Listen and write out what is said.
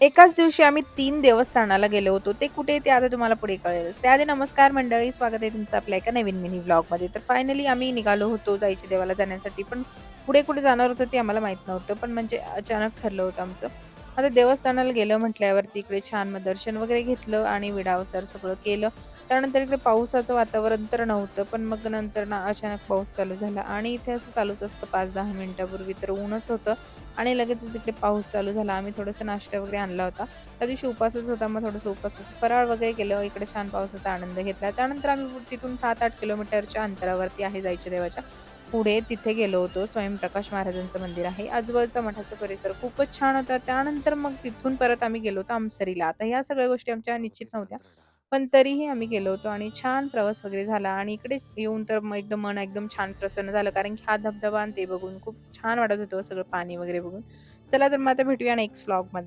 एकाच दिवशी आम्ही 3 देवस्थानाला गेलो होतो. ते कुठे ते आता तुम्हाला पुढे कळेलच. त्याआधी नमस्कार मंडळी, स्वागत आहे तुमचं आपल्या एका नवीन मिनी व्लॉगमध्ये. तर फायनली आम्ही निघालो होतो जायच्या देवाला जाण्यासाठी. पण पुढे कुठे जाणार होतो ते आम्हाला माहीत नव्हतं. पण म्हणजे अचानक ठरलं होतं आमचं. आता देवस्थानाला गेलं म्हटल्यावरती इकडे छान मग दर्शन वगैरे घेतलं आणि विडावसर सगळं केलं. त्यानंतर इकडे पावसाचं वातावरण तर नव्हतं, पण मग नंतर ना अचानक पाऊस चालू झाला आणि इथे असं चालूच असतं 5-10 मिनिटापूर्वी तर ऊनच होतं. आणि लगेचच इकडे पाऊस चालू झाला. आम्ही थोडासा नाश्ता वगैरे आणला होता. त्या दिवशी उपासच होता. मग थोडंसं उपासाचं फराळ वगैरे केलं. इकडे छान पावसाचा आनंद घेतला. त्यानंतर आम्ही तिथून 7-8 किलोमीटरच्या अंतरावरती आहे जायच्या देवाच्या पुढे तिथे गेलो होतो. स्वयंप्रकाश महाराजांचं मंदिर आहे. आजूबाजूचा मठाचा परिसर खूपच छान होता. त्यानंतर मग तिथून परत आम्ही गेलो होतो अमसरीला. आता ह्या सगळ्या गोष्टी आमच्या निश्चित नव्हत्या. पण तरीही आम्ही गेलो होतो आणि छान प्रवास वगैरे झाला आणि इकडेच येऊन तर मग एकदम मन एकदम छान प्रसन्न झालं. कारण की हा धबधबा आणि ते बघून खूप छान वाटत होतं सगळं पाणी वगैरे बघून. चला तर मग आता भेटूया नेक्स्ट व्लॉगमध्ये.